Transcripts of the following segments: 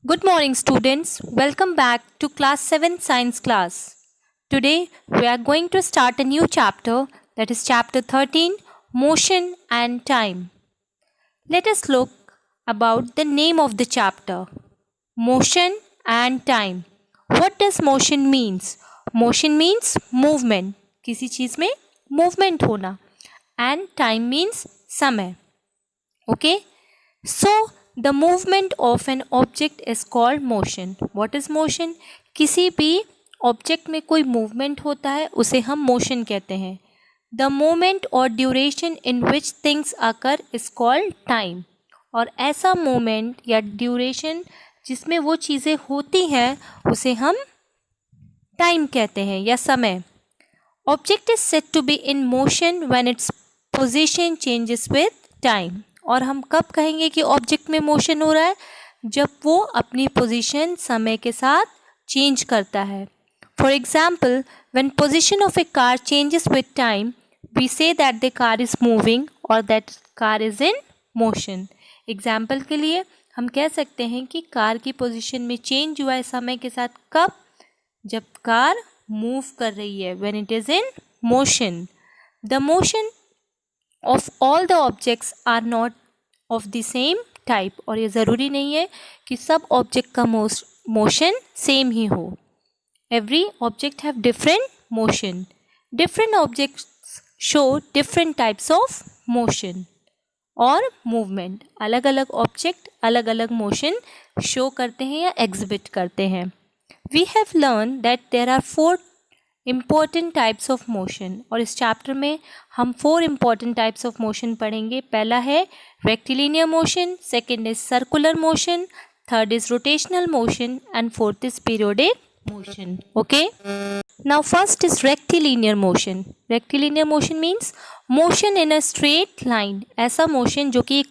Good morning, students. Welcome back to class 7 science class. Today, we are going to start a new chapter, that is chapter 13, Motion and Time. Let us look about the name of the chapter, Motion and Time. What does motion means? Motion means movement, किसी चीज़ में movement होना, and time means समय. Okay? So, the movement of an object is called motion. What is motion? किसी भी object में कोई movement होता है उसे हम मोशन कहते हैं. द मोमेंट और duration in which things occur is called time. और ऐसा मोमेंट या ड्यूरेशन जिसमें वो चीज़ें होती हैं उसे हम टाइम कहते हैं या समय. Object is said to be in motion when its position changes with time. और हम कब कहेंगे कि ऑब्जेक्ट में मोशन हो रहा है? जब वो अपनी पोजीशन समय के साथ चेंज करता है. For example, when position of a car changes with time we say that the car is moving और that car is in motion. Example के लिए हम कह सकते हैं कि कार की पोजीशन में चेंज हुआ है समय के साथ. कब? जब कार मूव कर रही है, when it is in motion. The motion of all the objects are not of the same type. और ये ज़रूरी नहीं है कि सब ऑब्जेक्ट का मोशन सेम ही हो. Every object have different motion. Different objects show different types of motion और मूवमेंट. अलग अलग ऑब्जेक्ट अलग अलग मोशन शो करते हैं या एग्जिबिट करते हैं. We have learn that there are 4 important types of motion. और इस चैप्टर में हम 4 इम्पॉर्टेंट टाइप्स ऑफ मोशन पढ़ेंगे. पहला है rectilinear motion, second is circular motion, third is rotational motion and fourth is periodic motion. Okay, now first is rectilinear motion. Rectilinear motion means motion in a straight line. ऐसा motion जो कि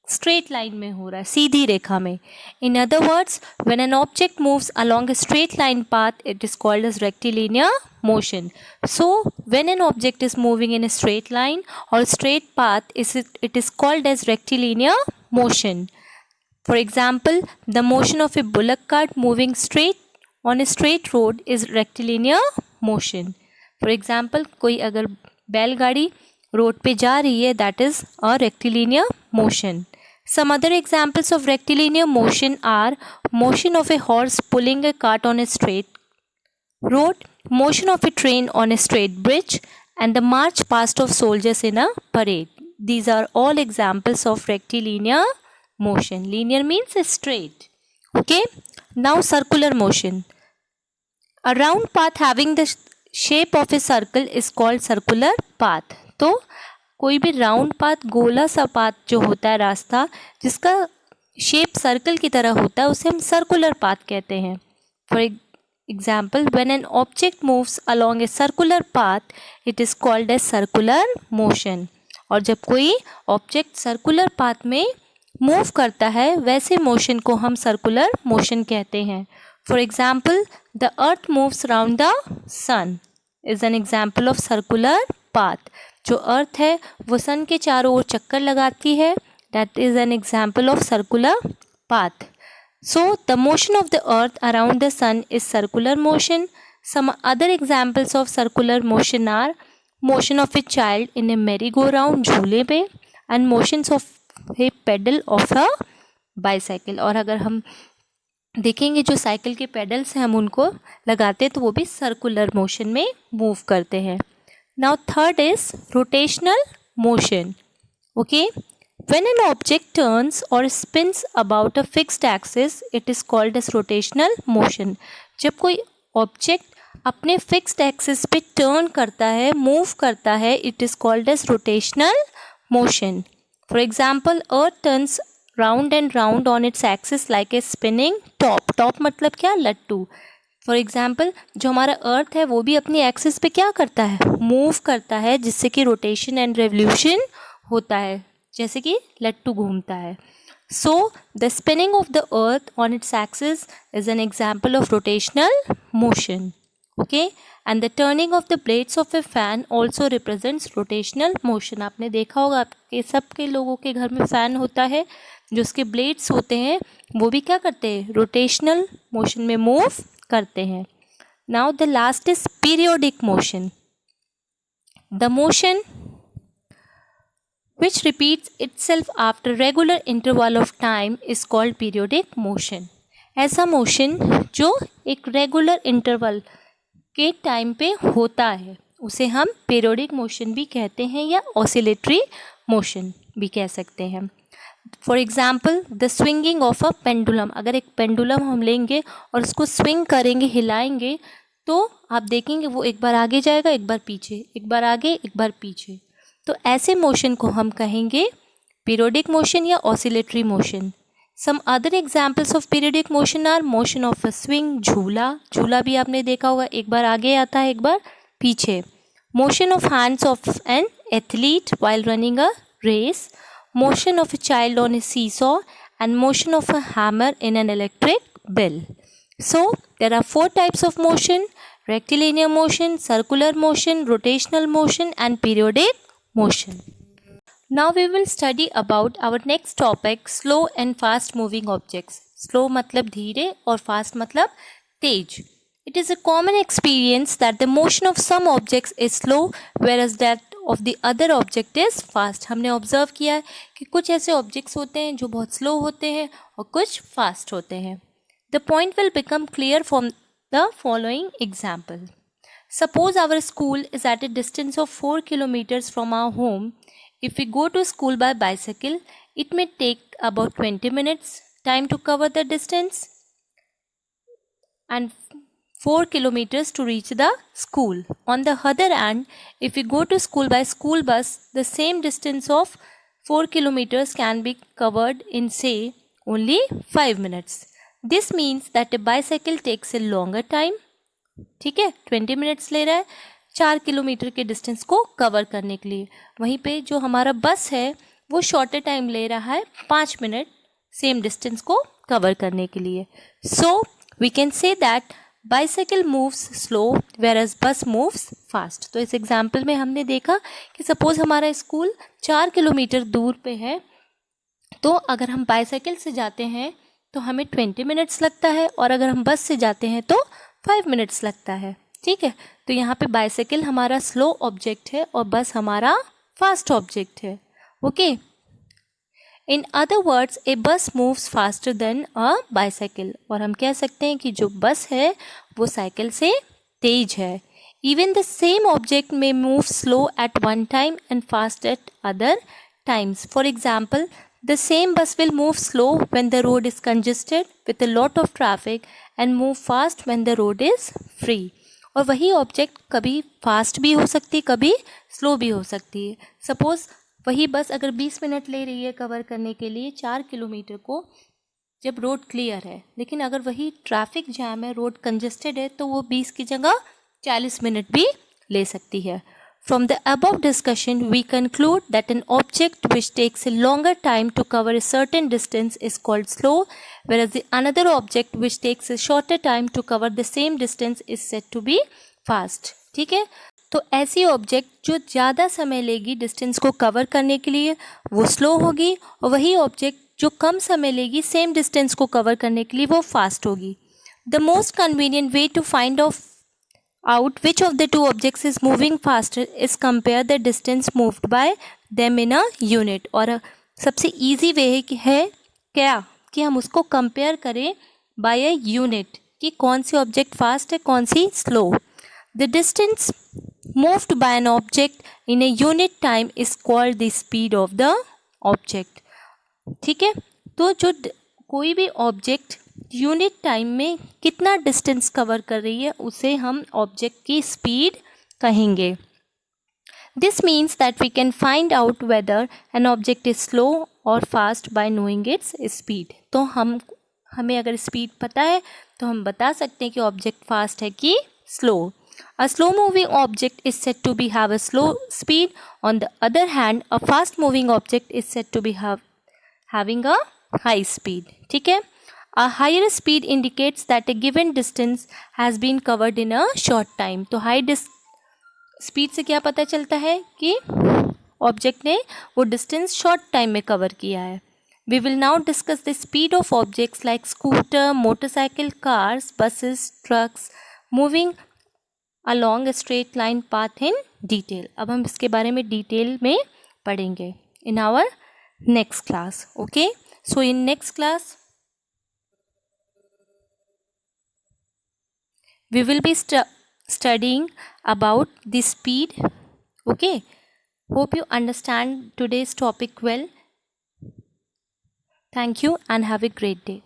straight line में हो रहा है, सीधी रेखा में. In other words, when an object moves along a straight line path it is called as rectilinear motion. So when an object is moving in a straight line or straight path, it is called as rectilinear motion. For example, the motion of a bullock cart moving straight on a straight road is rectilinear motion. For example, कोई अगर बैलगाड़ी road पे जा रही है, that is a rectilinear motion. Some other examples of rectilinear motion are motion of a horse pulling a cart on a straight road, motion of a train on a straight bridge, and the march past of soldiers in a parade. These are all examples of rectilinear motion. Linear means straight. Okay, now circular motion. A round path having the shape of a circle is called circular path. तो कोई भी round path, गोला सा path जो होता है, रास्ता जिसका शेप सर्कल की तरह होता है, उसे हम सर्कुलर पाथ कहते हैं. For example, when an object moves along a circular path it is called as circular motion. और जब कोई ऑब्जेक्ट सर्कुलर पाथ में मूव करता है वैसे मोशन को हम सर्कुलर मोशन कहते हैं. For example, the earth moves round the sun is an example of circular path. जो अर्थ है वो सन के चारों ओर चक्कर लगाती है, that is an example of circular path. So, the motion of the earth around the sun is circular motion. Some other examples of circular motion are motion of a child in a merry-go-round झूले पे and motions of a pedal of a bicycle. और अगर हम देखेंगे जो cycle के pedals हैं हम उनको लगाते हैं तो वो भी सर्कुलर मोशन में मूव करते हैं. Now third is rotational motion. Okay. When an object turns or spins about a fixed axis, it is called as rotational motion. जब कोई ऑब्जेक्ट अपने फिक्स्ड एक्सिस पे टर्न करता है, मूव करता है, it is called as rotational motion. For example, Earth turns round and round on its axis like a spinning top. Top मतलब क्या? लट्टू. फॉर एग्जाम्पल, जो हमारा अर्थ है वो भी अपनी एक्सिस पे क्या करता है? मूव करता है, जिससे कि रोटेशन एंड रेवोल्यूशन होता है, जैसे कि लट्टू घूमता है. So the spinning of the earth on its axis is an example of rotational motion. Okay, and the turning of the blades of A fan also represents rotational motion. आपने देखा होगा आपके सबके लोगों के घर में फ़ैन होता है, जो उसके ब्लेड्स होते हैं वो भी क्या करते हैं, रोटेशनल मोशन में मूव करते हैं. Now the last is periodic motion. The motion which repeats itself after regular interval of time is called periodic motion. ऐसा मोशन जो एक रेगुलर इंटरवल के टाइम पे होता है उसे हम पीरियोडिक मोशन भी कहते हैं या ऑसिलेटरी मोशन भी कह सकते हैं. For example the swinging of a pendulum. अगर एक पेंडुलम हम लेंगे और उसको स्विंग करेंगे, हिलाएंगे, तो आप देखेंगे वो एक बार आगे जाएगा, एक बार पीछे, एक बार आगे, एक बार पीछे. तो ऐसे मोशन को हम कहेंगे पीरियोडिक मोशन या oscillatory motion. Some other examples of periodic motion are motion of a swing. झूला, झूला भी आपने देखा होगा, एक बार आगे आता है, एक बार पीछे. Motion of hands of an athlete while running a race. Motion of a child on a seesaw and motion of a hammer in an electric bell. So there are 4 types of motion: rectilinear motion, circular motion, rotational motion and periodic motion. Now we will study about our next topic, slow and fast moving objects. Slow मतलब धीरे और fast मतलब तेज. It is a common experience that the motion of some objects is slow whereas that of the other object is fast. हमने observe किया है कि कुछ ऐसे objects होते हैं जो बहुत slow होते हैं और कुछ fast होते हैं. The point will become clear from the following example. Suppose our school is at a distance of 4 kilometers from our home. If we go to school by bicycle, it may take about 20 minutes time to cover the distance and 4 kilometers to reach the school. On the other hand, if we go to school by school bus, the same distance of 4 kilometers can be covered in say only 5 minutes. This means that a bicycle takes a longer time. ठीक है, 20 minutes ले रहा है 4 kilometre के distance को cover करने के लिए. वहीं पे जो हमारा बस है वो शॉर्टर टाइम ले रहा है 5 मिनट सेम डिस्टेंस को कवर करने के लिए. So we can say that bicycle moves slow whereas bus moves fast. तो इस एग्जाम्पल में हमने देखा कि सपोज हमारा स्कूल 4 किलोमीटर दूर पे है, तो अगर हम बाइसाइकिल से जाते हैं तो हमें 20 मिनट्स लगता है और अगर हम बस से जाते हैं तो 5 मिनट्स लगता है. ठीक है, तो यहाँ पे बाइसाइकिल हमारा स्लो ऑब्जेक्ट है और बस हमारा फास्ट ऑब्जेक्ट है. ओके, इन अदर वर्ड्स ए बस मूव्स फास्टर देन अ बाइसाइकिल. और हम कह सकते हैं कि जो बस है वो साइकिल से तेज है. इवन द सेम ऑब्जेक्ट में move slow eight one time and fast at other times. For example, the same bus will move slow when the road is congested with a lot of traffic and move fast when the road is free. और वही object कभी fast भी हो सकती है, कभी slow भी हो सकती है. सपोज वही बस अगर 20 मिनट ले रही है कवर करने के लिए 4 किलोमीटर को जब रोड क्लियर है, लेकिन अगर वही ट्रैफिक जैम है, रोड कंजेस्टेड है, तो वो 20 की जगह 40 मिनट भी ले सकती है. From the above discussion, we conclude that an object which takes a longer time to cover a certain distance is called slow, whereas the another object which takes a shorter time to cover the same distance is said to be fast. ठीक है, तो ऐसी object जो ज़्यादा समय लेगी distance को cover करने के लिए वो स्लो होगी, और वही ऑब्जेक्ट जो कम समय लेगी सेम डिस्टेंस को कवर करने के लिए वो फास्ट होगी. The most convenient way to find out which of the two objects is moving faster is compare the distance moved by them in a unit. और सबसे easy way है क्या कि हम उसको compare करें by a unit कि कौन सी object fast है कौन सी slow. The distance moved by an object in a unit time is called the speed of the object. ठीक है, तो जो कोई भी ऑब्जेक्ट यूनिट टाइम में कितना डिस्टेंस कवर कर रही है उसे हम ऑब्जेक्ट की स्पीड कहेंगे. This means that we can find out whether an object is slow और fast by knowing its speed. तो हमें अगर स्पीड पता है तो हम बता सकते हैं कि ऑब्जेक्ट फास्ट है कि slow. A slow moving object is said to be have a slow speed. On the other hand, a fast moving object is said to be having a high speed. ठीक है, a higher speed indicates that a given distance has been covered in a short time. तो high speed से क्या पता चलता है कि object ने वो डिस्टेंस शॉर्ट टाइम में कवर किया है. We will now discuss the speed of objects like scooter, motorcycle, cars, buses, trucks moving along a straight line path in detail. अब हम इसके बारे में डिटेल में पढ़ेंगे in our next class. Okay, so in next class we will be studying about the speed. Okay, hope you understand today's topic well. Thank you and have a great day.